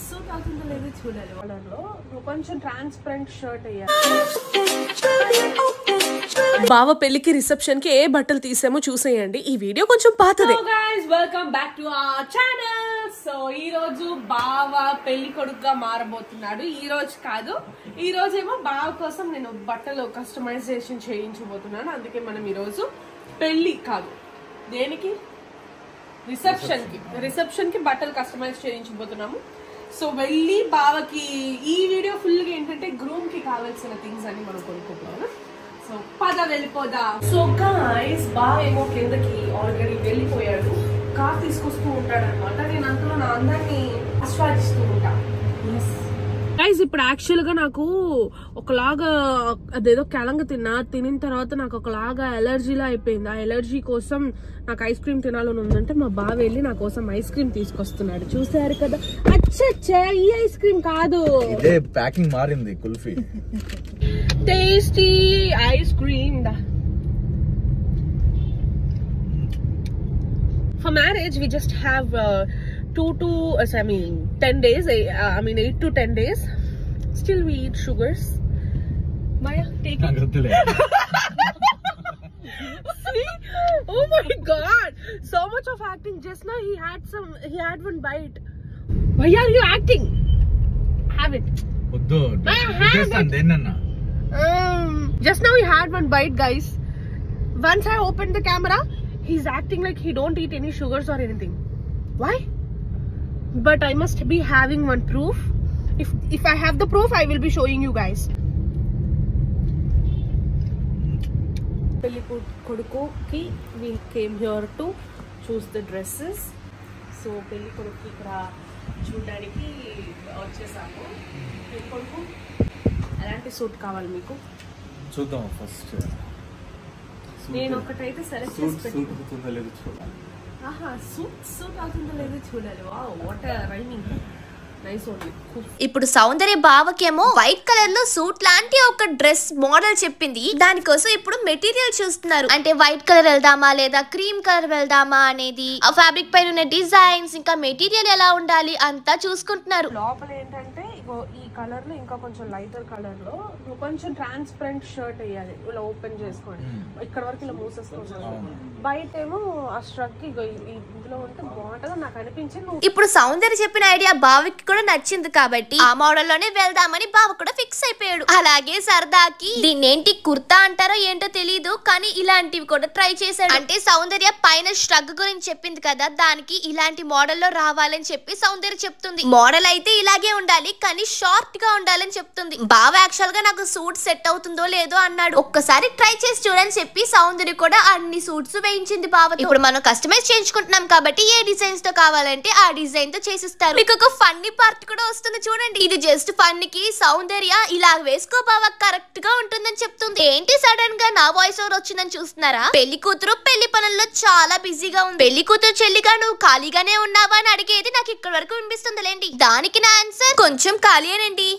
Suit అవుతుందో లేదో చూడాలి. కలర్లో కొంచెం ట్రాన్స్పరెంట్ షర్ట్ అయ్యాలి. బావ పెళ్లికి రిసెప్షన్ కి ఏ బట్టలు తీసామో చూసేయండి. ఈ వీడియో కొంచెం పాతదే. So guys welcome back to our channel. So ఈ రోజు బావ పెళ్లి కొడుకుగా మారబోతున్నాడు. ఈ రోజు కాదు, ఈ రోజు ఏమో బావ కోసం నేను బట్టలు కస్టమైజేషన్ చేయించబోతున్నాను. అందుకే మనం ఈ రోజు పెళ్లి కాదు, దేనికి రిసెప్షన్ కి బట్టలు కస్టమైజ్ చేయించబోతున్నాము. సో వెళ్ళి బావకి ఈ వీడియో ఫుల్ గా ఏంటంటే గ్రూమ్ కి కావాల్సిన థింగ్స్ అన్ని మనం కొనుక్కుంటున్నాము. సో పద వెళ్ళిపోదా. సో గైస్ బావ ఏమో కిందకి ఆల్రెడీ వెళ్ళిపోయాడు. కార్ తీసుకొస్తూ ఉంటాడు అనమాట. నేను అంతలో నా అందాన్ని ఆస్వాదిస్తూ ఉంటా. గైస్ ఇప్పుడు యాక్చువల్ గా నాకు ఒకలాగా అదేదో కెలంగ తినిన తర్వాత నాకు ఒకలాగా ఎలర్జీలా అయిపోయింది. ఆ ఎలర్జీ కోసం నాకు ఐస్ క్రీమ్ తినాలని ఉందంటే మా బావ వెళ్ళి నా కోసం ఐస్ క్రీమ్ తీసుకొస్తున్నాడు. చూసారు కదా. అచ్చా ఈ ఐస్ క్రీమ్ కాదు, ఇదే ప్యాకింగ్ మారింది. Kulfi tasty ice cream. For marriage we just have 10 days, 8 to 10 days. Still we eat sugars. Maya, take it. See? Oh my god, so much of acting. Just now he had one bite. Why are you acting? Have it. Just now he had one bite, guys. Once I opened the camera, he's acting like he don't eat any sugars or anything. Why? But I must be having one proof. If I have the proof, I will be showing you guys. Pelli kodukuki we came here to choose the dresses. So pelli koduki ikkada చూడడానికి వచ్చేసాము. pelli koduku ఎలాంటి suit కావాలి మీకు చూద్దాం. First నేను ఒకటైతే select చేసి పెట్టుకుంటా. సూట్ అవుతుందో లేదో చూడాలి. Wow, what a rhyming. Nice only. ఇప్పుడు సౌందర్య బావకేమో వైట్ కలర్ లో సూట్ లాంటి ఒక డ్రెస్ మోడల్ చెప్పింది. దానికోసం ఇప్పుడు మెటీరియల్ చూస్తున్నారు. అంటే వైట్ కలర్ వెళ్దామా లేదా క్రీమ్ కలర్ వెళ్దామా అనేది, ఆ ఫ్యాబ్రిక్ పైన ఉన్న డిజైన్స్ ఇంకా మెటీరియల్ ఎలా ఉండాలి అంతా చూసుకుంటున్నారు. లోపల ఏంటంటే ఈ కలర్ లో ఇంకా కొంచెం లైటర్ కలర్ లో కొంచెం ట్రాన్స్పరెంట్ షర్ట్ వేయాలి. ఇలా ఓపెన్ చేసుకోండి, ఇక్కడ వరకు ఇలా మూసేసుకోండి. బయట ఏమో ఆ స్ట్రక్ ఇందులో ఉంటే బాగుంటుందో నాకు అనిపించింది. ఇప్పుడు సౌందర్య చెప్పిన ఐడియా బావకి కూడా నచ్చింది కాబట్టి ఆ మోడల్ లోనే వెళ్దామని బావ కూడా ఫిక్స్ అయిపోయాడు. అలాగే సరదాకి దీన్నేంటి కుర్తా అంటారో ఏంటో తెలీదు, కానీ ఇలాంటివి కూడా ట్రై చేశాడు. అంటే సౌందర్య పైన స్ట్రగ్ గురించి చెప్పింది కదా, దానికి ఇలాంటి మోడల్ లో రావాలని చెప్పి సౌందర్య చెప్తుంది. మోడల్ అయితే ఇలాగే ఉండాలి కానీ షార్ట్ గా ఉండాలని చెప్తుంది. బావ యాక్చువల్ గా నాకు సూట్ సెట్ అవుతుందో లేదో అన్నాడు. ఒక్కసారి ట్రై చేసి చూడని చెప్పి సౌందర్య కూడా అన్ని సూట్స్ వేయించింది బావ. ఇప్పుడు మనం కస్టమైజ్ చేయించుకుంటున్నాం కాబట్టి ఏ డిజైన్స్ తో కావాలంటే ఆ డిజైన్ తో చేసిస్తారు. మీకు ఒక ఫన్నీ పార్ట్ కూడా వస్తుంది చూడండి. ఇది జస్ట్ ఫన్ కి సౌందర్య ఇలా వేసుకో బావ కరెక్ట్ గా ఉంటుందని చెప్తుంది. ఏంటి సడన్ గా నా వాయిస్ ఓవర్ వచ్చిందని చూస్తున్నారా? పెళ్లి కూతురు పెళ్లి పనుల్లో చాలా బిజీగా ఉంది. పెళ్లి కూతురు చెల్లిగా నువ్వు ఖాళీగానే ఉన్నావా అని అడిగేది నాకు ఇక్కడ వరకు వినిపిస్తుంది లేండి. దానికి నా ఆన్సర్ కొంచెం ఖాళీయేనండి.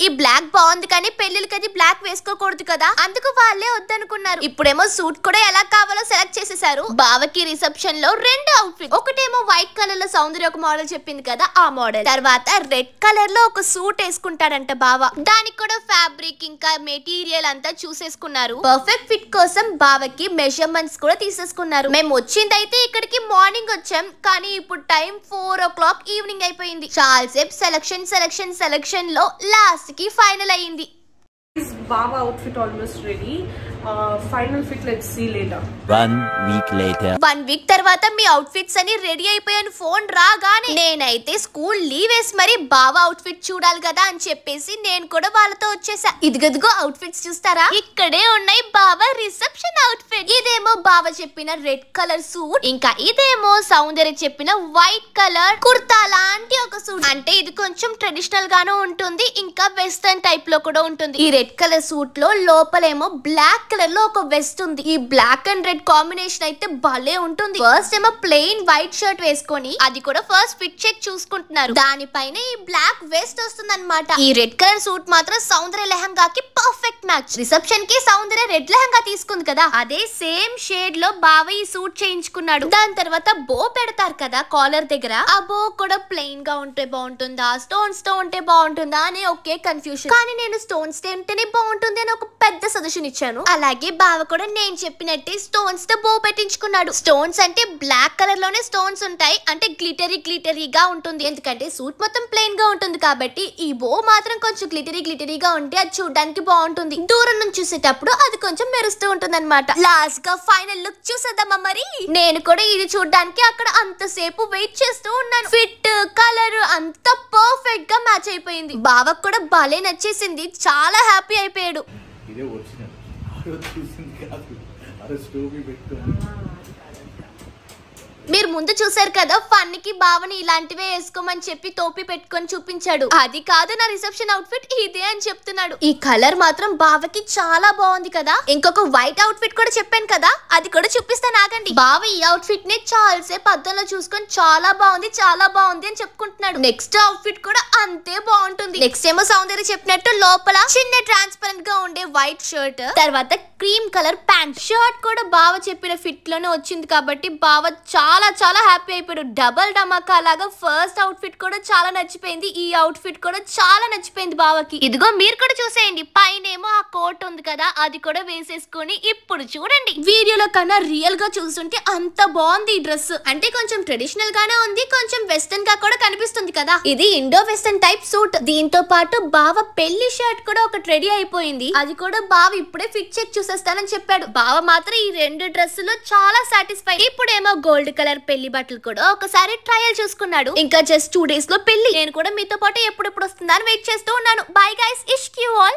ఈ బ్లాక్ బాగుంది కానీ పెళ్లికి అది బ్లాక్ వేసుకోకూడదు కదా, అందుకు వాళ్ళే వద్దనుకున్నారు. ఇప్పుడేమో సూట్ కూడా ఎలా కావాలో సెలెక్ట్ చేసేసారు. బావకి రిసెప్షన్ లో 2 అవుట్ఫిట్. ఒకటేమో వైట్ కలర్ లో సౌందర్య ఒక మోడల్ చెప్పింది కదా, ఆ మోడల్. తర్వాత రెడ్ కలర్ లో ఒక సూట్ వేసుకుంటాడంట బావ. దానికి కూడా ఫ్యాబ్రిక్ ఇంకా మెటీరియల్ అంతా చూసేసుకున్నారు. పర్ఫెక్ట్ ఫిట్ కోసం బావకి మెజర్మెంట్స్ కూడా తీసేసుకున్నారు. మేము వచ్చిందైతే ఇక్కడికి మార్నింగ్ వచ్చాం, కానీ ఇప్పుడు టైం 4 o'clock ఈవినింగ్ అయిపోయింది. చాలాసేపు సెలక్షన్ లో లాస్ట్ కి ఫైనల్ అయ్యింది. Baba outfit almost ready. Final fit let's see later. 1 week later. 1 week తర్వాత మీ అవుట్ఫిట్స్ అని రెడీ అయిపోయాను. ఫోన్ రాగానే నేనైతే స్కూల్ లీవ్ వేసి మరి బావ అవుట్ఫిట్ చూడాలి కదా అని చెప్పేసి నేను కూడా వాళ్ళతో వచ్చేసా. ఇదిగదిగో అవుట్ఫిట్స్ చూస్తారా, ఇక్కడే ఉన్నాయి బావ రిసెప్షన్ అవుట్ఫిట్. ఇదేమో బావ చెప్పిన రెడ్ కలర్ సూట్, ఇంకా ఇదేమో సౌందర్య చెప్పిన వైట్ కలర్ కుర్తా లాంటి ఒక సూట్. అంటే ఇది కొంచెం ట్రెడిషనల్ గాను ఉంటుంది, ఇంకా వెస్టర్న్ టైప్ లో కూడా ఉంటుంది. ఈ రెడ్ కలర్ కలర్ సూట్ లో లోపలేమో బ్లాక్ కలర్ లో ఒక వెస్ట్ ఉంది. ఈ బ్లాక్ అండ్ రెడ్ కాంబినేషన్ అయితే భలే ఉంటుంది. ఫస్ట్ ఏమో ప్లెయిన్ వైట్ షర్ట్ వేసుకొని అది కూడా ఫస్ట్ ఫిట్ చెక్ చూసుకుంటున్నారు. దానిపైన ఈ బ్లాక్ వెస్ట్ వస్తుంది అనమాట. ఈ రెడ్ కలర్ సూట్ మాత్రం సౌందర్య లెహంగాకి పర్ఫెక్ట్ మ్యాచ్. రిసెప్షన్ కి సౌందర్య రెడ్ లెహంగా తీసుకుంది కదా, అదే సేమ్ షేడ్ లో బావ ఈ సూట్ చేయించుకున్నాడు. దాని తర్వాత బో పెడతారు కదా కాలర్ దగ్గర, ఆ బో కూడా ప్లెయిన్ గా ఉంటే బాగుంటుందా, స్టోన్స్ తో ఉంటే బాగుంటుందా అని ఒకే కన్ఫ్యూజన్. కానీ నేను స్టోన్స్ తో ఉంటేనే బాగుంటుంది అని ఒక పెద్ద సజెషన్ ఇచ్చాను. అలాగే బావ కూడా నేను చెప్పినట్టే స్టోన్స్ తో బో పెట్టించుకున్నాడు. స్టోన్స్ అంటే బ్లాక్ కలర్ లోనే స్టోన్స్ ఉంటాయి, అంటే గ్లిటరీగా ఉంటుంది. ఎందుకంటే సూట్ మొత్తం ప్లెయిన్ గా ఉంటుంది కాబట్టి ఈ బో మాత్రం కొంచెం గ్లిటరీగా ఉంటే అది చూడడానికి బాగుంటుంది. దూరం నుంచి చూసేటప్పుడు అది కొంచెం మెరుస్తూ ఉంటుంది అనమాట. లాస్ట్ గా ఫైనల్ లుక్ చూసేద్దామా మరి. నేను కూడా ఇది చూడడానికి అక్కడ అంతసేపు వెయిట్ చేస్తూ ఉన్నాను. ఫిట్ కలర్ అంతా పర్ఫెక్ట్ గా మ్యాచ్ అయిపోయింది. బావకు కూడా భలే నచ్చేసింది, చాలా హ్యాపీ అయిపోయాడు. ఇదే ఒరిజినల్ చూసింది కాదు, అరే స్టోరీ పెట్టుకొని. మీరు ముందు చూసారు కదా ఫన్ కి బావని ఇలాంటివే వేసుకోమని చెప్పి టోపీ పెట్టుకొని చూపించాడు. అది కాదు నా రిసెప్షన్ అవుట్ఫిట్ ఇదే అని చెప్తున్నాడు. ఈ కలర్ మాత్రం బావకి చాలా బాగుంది కదా. ఇంకొక వైట్ అవుట్ఫిట్ కూడా చెప్పాను కదా, అది కూడా చూపిస్తాను ఆగండి. బావ ఈ అవుట్ఫిట్ ని చాలాసేపు అద్దంలో చూసుకొని చాలా బాగుంది అని చెప్పుకుంటున్నాడు. నెక్స్ట్ అవుట్ఫిట్ కూడా అంతే బాగుంటుంది. నెక్స్ట్ ఏమో సౌందర్య చెప్పినట్టు లోపల చిన్న ట్రాన్స్పరెంట్ గా ఉండే వైట్ షర్ట్, తర్వాత క్రీమ్ కలర్ ప్యాంట్. షర్ట్ కూడా బావ చెప్పిన ఫిట్ లోనే వచ్చింది కాబట్టి బావ చాలా హ్యాపీ అయిపోయాడు. డబల్ ధమాకా లాగా ఫస్ట్ అవుట్ఫిట్ కూడా చాలా నచ్చిపోయింది. ఈ అవుట్ఫిట్ కూడా చాలా నచ్చిపోయింది బావకి. ఇదిగో మీరు కూడా చూసేయండి, పైన ఏమో ఆ కోట్ ఉంది కదా అది కూడా వేసేసుకొని ఇప్పుడు చూడండి. వీడియోలో కన్నా రియల్ గా చూస్తుంటే అంత బాగుంది ఈ డ్రెస్. అంటే కొంచెం ట్రెడిషనల్ గానే ఉంది, కొంచెం వెస్టర్న్ గా కూడా కనిపిస్తుంది కదా. ఇది ఇండో వెస్టర్న్ టైప్ సూట్. దీంతో పాటు బావ పెళ్లి షర్ట్ కూడా ఒకటి రెడీ అయిపోయింది. అది కూడా బావ ఇప్పుడే ఫిట్ చెక్ చూసేస్తానని చెప్పాడు. బావ మాత్రం ఈ రెండు డ్రెస్సులో చాలా సాటిస్ఫై. ఇప్పుడేమో గోల్డ్ కలర్ పెళ్లి బట్టలు కూడా ఒకసారి ట్రయల్ చూసుకున్నాడు. ఇంకా జస్ట్ 2 days లో పెళ్లి. నేను కూడా మీతో పాటు ఎప్పుడెప్పుడు వస్తుందా అని వెయిట్ చేస్తూ ఉన్నాను. Bye guys, Ishq you all.